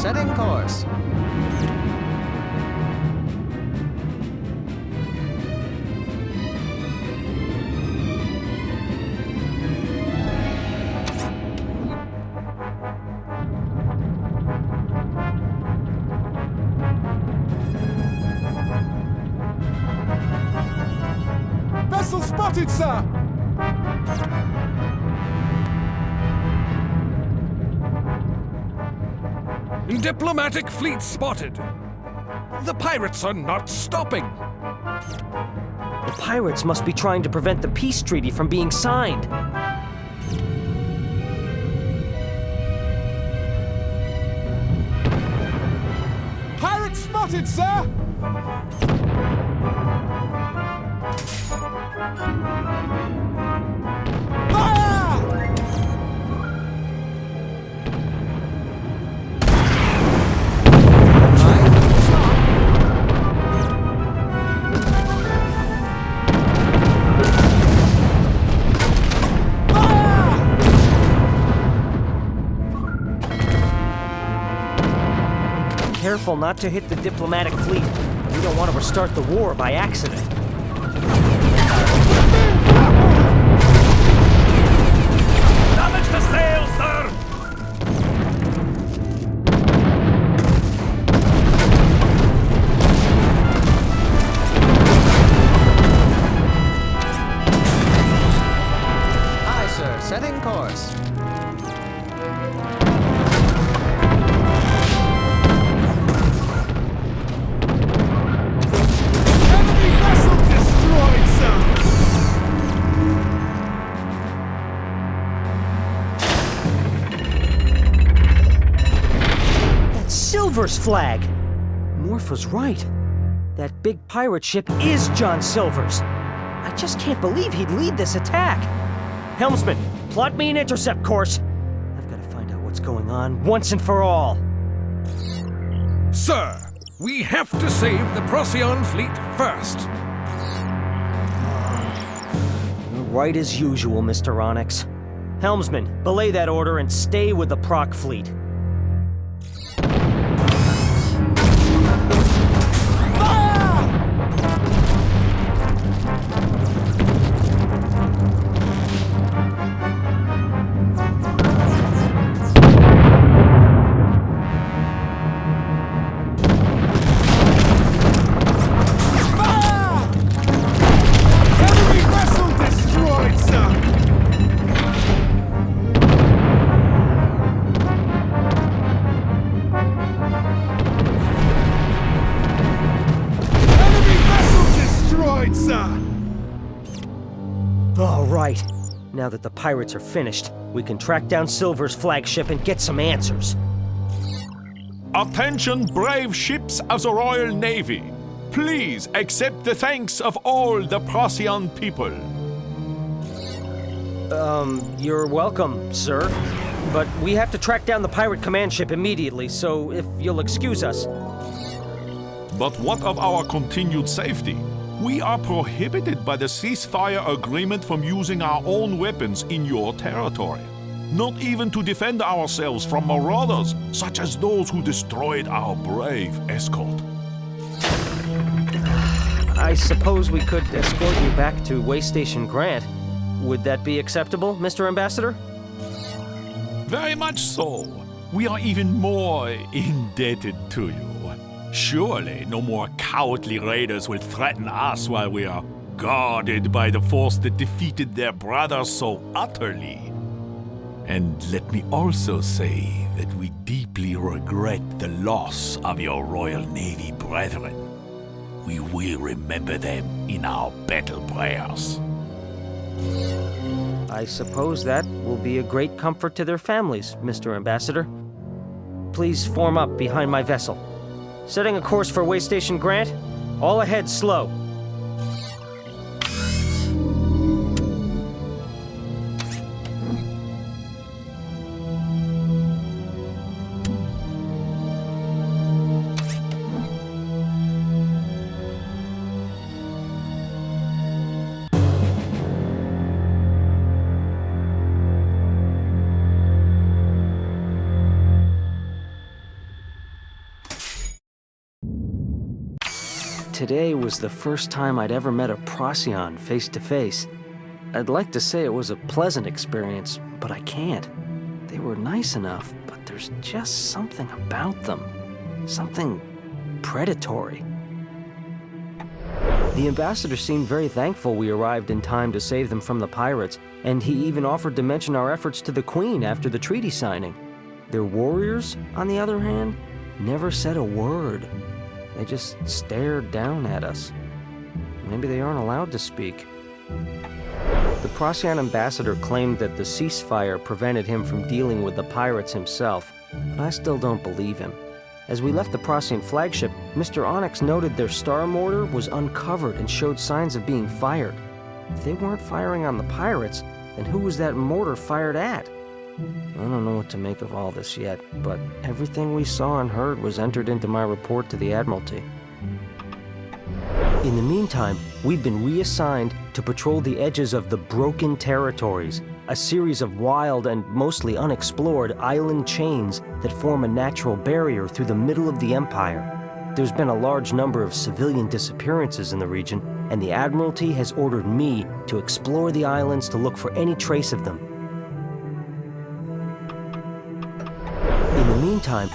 setting course. Vessel spotted, sir! Diplomatic fleet spotted. The pirates are not stopping. The pirates must be trying to prevent the peace treaty from being signed. Pirate spotted, sir! Fire! Careful not to hit the diplomatic fleet. We don't want to restart the war by accident. Damage the sail, sir! Aye, sir, setting course. Enemy vessel destroyed, sir! That's Silver's flag! Morph was right. That big pirate ship is John Silver's. I just can't believe he'd lead this attack. Helmsman, plot me an intercept course. I've got to find out what's going on once and for all. Sir, we have to save the Procyon fleet first. You're right as usual, Mr. Onyx. Helmsman, belay that order and stay with the Proc fleet. Enemy vessel destroyed, sir! Enemy vessel destroyed, sir! All right. Now that the pirates are finished, we can track down Silver's flagship and get some answers. Attention, brave ships of the Royal Navy. Please accept the thanks of all the Procyon people. You're welcome, sir. But we have to track down the pirate command ship immediately, so if you'll excuse us. But what of our continued safety? We are prohibited by the ceasefire agreement from using our own weapons in your territory. Not even to defend ourselves from marauders, such as those who destroyed our brave escort. I suppose we could escort you back to Way Station Grant. Would that be acceptable, Mr. Ambassador? Very much so. We are even more indebted to you. Surely no more cowardly raiders will threaten us while we are guarded by the force that defeated their brothers so utterly. And let me also say that we deeply regret the loss of your Royal Navy brethren. We will remember them in our battle prayers. I suppose that will be a great comfort to their families, Mr. Ambassador. Please form up behind my vessel. Setting a course for Way Station Grant. All ahead slow. today was the first time I'd ever met a Procyon face to face. I'd like to say it was a pleasant experience, but I can't. They were nice enough, but there's just something about them. Something predatory. The ambassador seemed very thankful we arrived in time to save them from the pirates, and he even offered to mention our efforts to the Queen after the treaty signing. Their warriors, on the other hand, never said a word. They just stared down at us. Maybe they aren't allowed to speak. The Procyon ambassador claimed that the ceasefire prevented him from dealing with the pirates himself, but I still don't believe him. As we left the Procyon flagship, Mr. Onyx noted their star mortar was uncovered and showed signs of being fired. If they weren't firing on the pirates, then who was that mortar fired at? I don't know what to make of all this yet, but everything we saw and heard was entered into my report to the Admiralty. In the meantime, we've been reassigned to patrol the edges of the Broken Territories, a series of wild and mostly unexplored island chains that form a natural barrier through the middle of the Empire. There's been a large number of civilian disappearances in the region, and the Admiralty has ordered me to explore the islands to look for any trace of them. In the meantime,